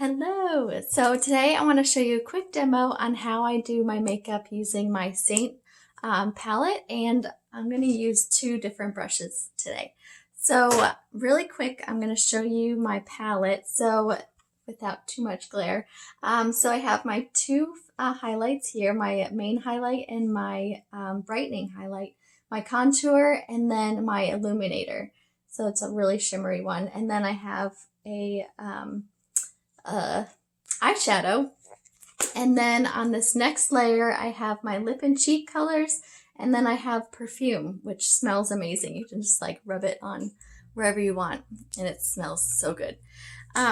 Hello! So today I want to show you a quick demo on how I do my makeup using my Seint palette, and I'm going to use two different brushes today. So really quick, I'm going to show you my palette so without too much glare. So I have my two highlights here, my main highlight and my brightening highlight, my contour, and then my illuminator. So it's a really shimmery one. And then I have a eyeshadow, and then on this next layer I have my lip and cheek colors, and then I have perfume, which smells amazing. You can just like rub it on wherever you want and it smells so good.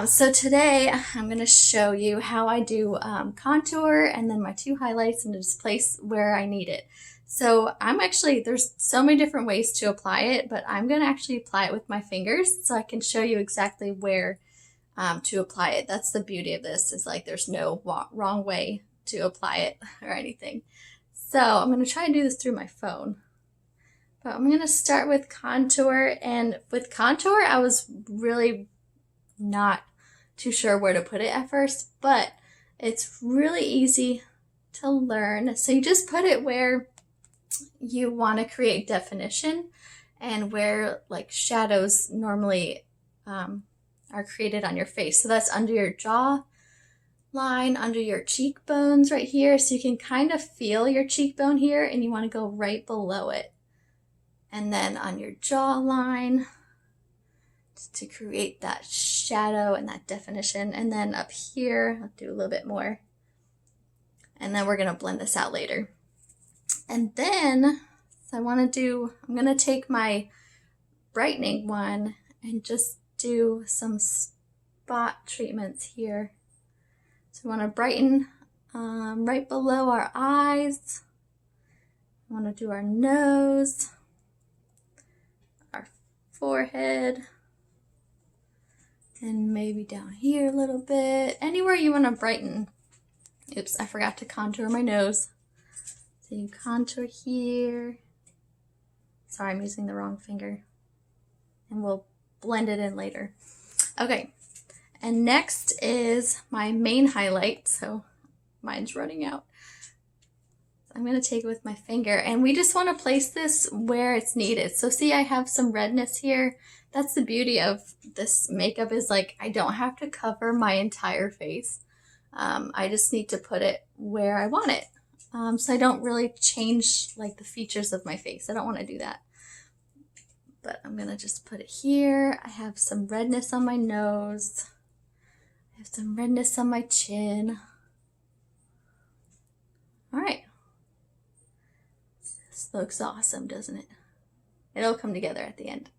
So today I'm going to show you how I do contour and then my two highlights, and just place where I need it. So there's so many different ways to apply it, but I'm going to actually apply it with my fingers so I can show you exactly where to apply it. That's the beauty of this, is like there's no wrong way to apply it or anything. So I'm going to try and do this through my phone. But I'm going to start with contour, and with contour I was really not too sure where to put it at first, but it's really easy to learn. So you just put it where you want to create definition and where like shadows normally are created on your face. So that's under your jaw line, under your cheekbones right here. So you can kind of feel your cheekbone here, and you want to go right below it. And then on your jawline, just to create that shadow and that definition. And then up here, I'll do a little bit more. And then we're going to blend this out later. And then I'm going to take my brightening one and just do some spot treatments here. So we want to brighten right below our eyes. I want to do our nose, our forehead, and maybe down here a little bit. Anywhere you want to brighten. Oops, I forgot to contour my nose. So you contour here. Sorry, I'm using the wrong finger. And we'll blend it in later. Okay, and next is my main highlight. So mine's running out. I'm going to take it with my finger, and we just want to place this where it's needed. So see, I have some redness here. That's the beauty of this makeup, is like I don't have to cover my entire face. I just need to put it where I want it. So I don't really change like the features of my face. I don't want to do that. But I'm going to just put it here. I have some redness on my nose. I have some redness on my chin. All right. This looks awesome, doesn't it? It'll come together at the end.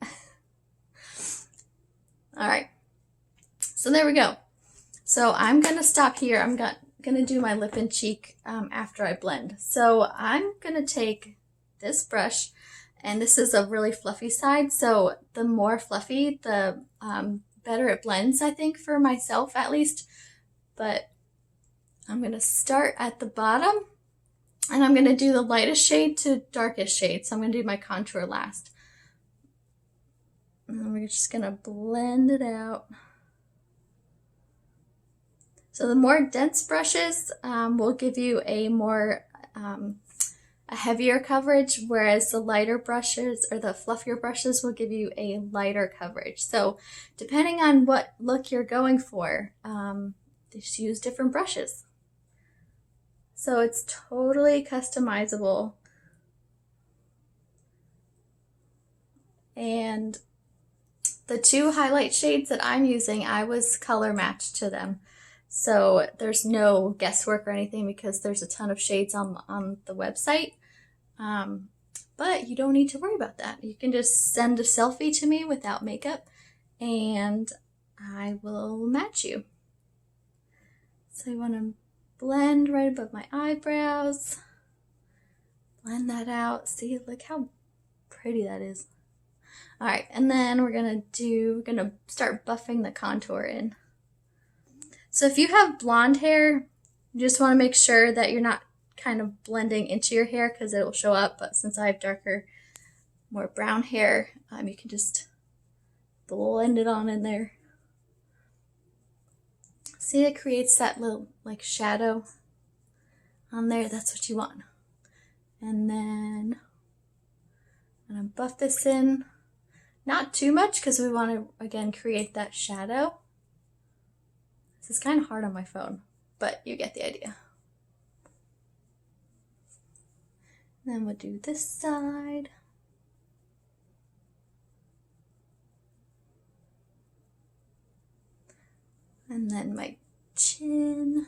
All right. So there we go. So I'm going to stop here. I'm going to do my lip and cheek after I blend. So I'm going to take this brush. And this is a really fluffy side, so the more fluffy, the better it blends, I think, for myself at least. But I'm going to start at the bottom, and I'm going to do the lightest shade to darkest shade. So I'm going to do my contour last. And then we're just going to blend it out. So the more dense brushes will give you a more a heavier coverage, whereas the lighter brushes or the fluffier brushes will give you a lighter coverage. So depending on what look you're going for, just use different brushes. So it's totally customizable. And the two highlight shades that I'm using, I was color matched to them. So there's no guesswork or anything, because there's a ton of shades on the website. But you don't need to worry about that. You can just send a selfie to me without makeup, and I will match you. So you want to blend right above my eyebrows. Blend that out. See, look how pretty that is. All right, and then we're gonna start buffing the contour in. So if you have blonde hair, you just want to make sure that you're not kind of blending into your hair, because it will show up. But since I have darker, more brown hair, you can just blend it on in there. See, it creates that little like shadow on there. That's what you want. And then I'm gonna buff this in. Not too much because we want to, again, create that shadow. This is kind of hard on my phone, but you get the idea. Then we'll do this side. And then my chin.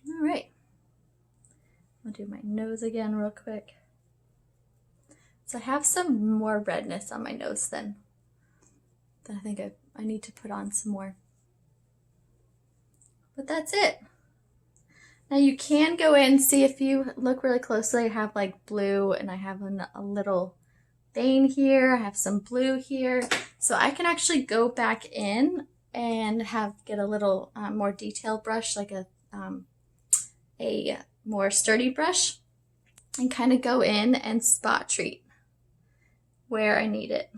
All right. I'll do my nose again real quick. So I have some more redness on my nose than I think I need to put on some more. But that's it. Now you can go in, see if you look really closely, I have like blue and I have a little vein here. I have some blue here. So I can actually go back in and get a little more detailed brush, like a more sturdy brush, and kind of go in and spot treat where I need it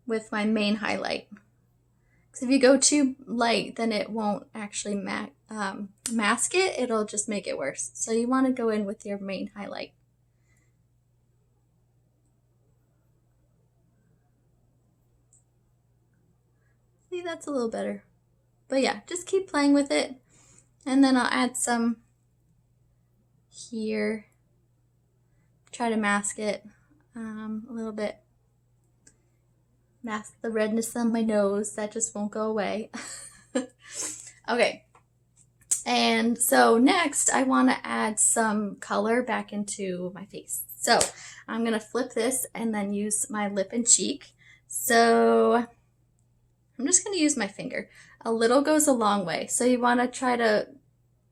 with my main highlight. Because if you go too light, then it won't actually mask it. It'll just make it worse. So you want to go in with your main highlight. See, that's a little better. But yeah, just keep playing with it. And then I'll add some here. Try to mask it a little bit. Mask the redness on my nose. That just won't go away. Okay. And so next I want to add some color back into my face. So I'm going to flip this and then use my lip and cheek. So I'm just going to use my finger. A little goes a long way. So you want to try to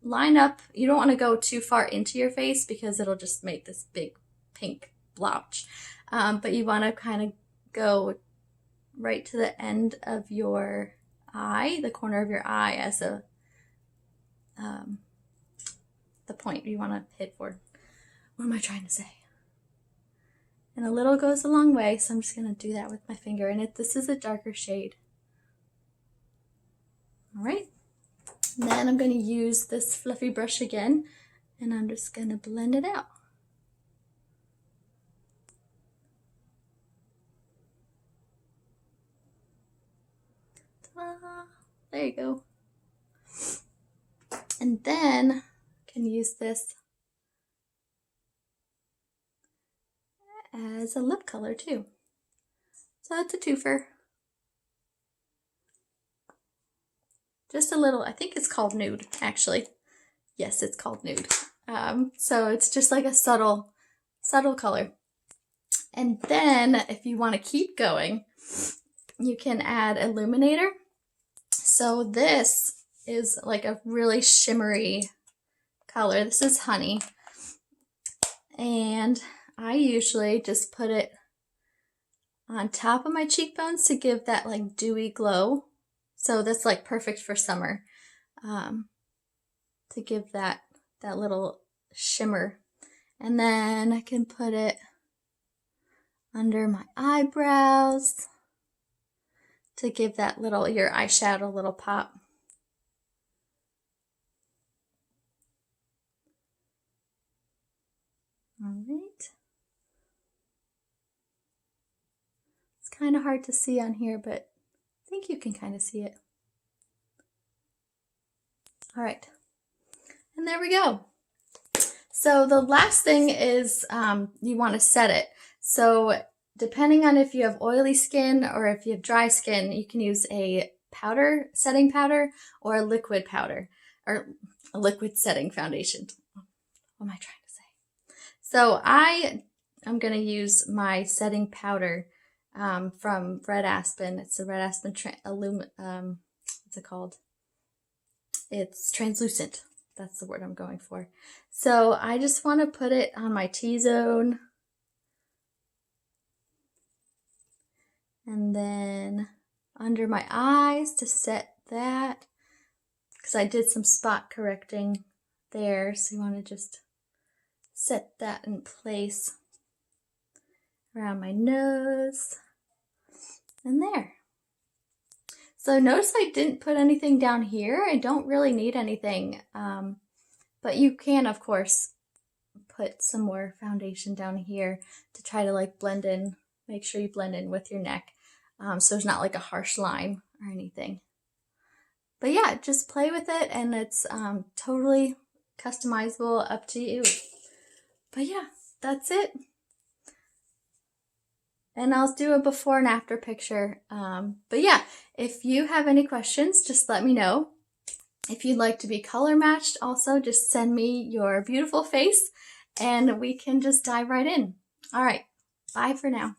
line up. You don't want to go too far into your face because it'll just make this big pink blotch. But you want to kind of go right to the end of your eye, the corner of your eye, as the point you want to hit for. What am I trying to say? And a little goes a long way, so I'm just going to do that with my finger. And this is a darker shade. All right. Then I'm going to use this fluffy brush again, and I'm just going to blend it out. Ta-da! There you go. And then I can use this as a lip color too. So it's a twofer. Just a little, I think it's called Nude, actually. Yes, it's called Nude. So it's just like a subtle color. And then if you want to keep going, you can add Illuminator. So this is like a really shimmery color. This is Honey. And I usually just put it on top of my cheekbones to give that like dewy glow. So that's like perfect for summer, to give that little shimmer. And then I can put it under my eyebrows to give that your eyeshadow little pop. All right. It's kind of hard to see on here, but I think you can kind of see it. All right. And there we go. So the last thing is you want to set it. So depending on if you have oily skin or if you have dry skin, you can use a setting powder or a liquid powder or a liquid setting foundation. What am I trying to say? So I am going to use my setting powder from Red Aspen. It's the Red Aspen what's it called? It's translucent. That's the word I'm going for. So I just want to put it on my T-zone. And then under my eyes to set that. Because I did some spot correcting there. So you want to just set that in place. around my nose, and there. So notice I didn't put anything down here. I don't really need anything, but you can, of course, put some more foundation down here to try to like blend in, make sure you blend in with your neck, so there's not like a harsh line or anything. But yeah, just play with it, and it's totally customizable, up to you. But yeah, that's it. And I'll do a before and after picture. But yeah, if you have any questions, just let me know. If you'd like to be color matched, also just send me your beautiful face and we can just dive right in. All right, bye for now.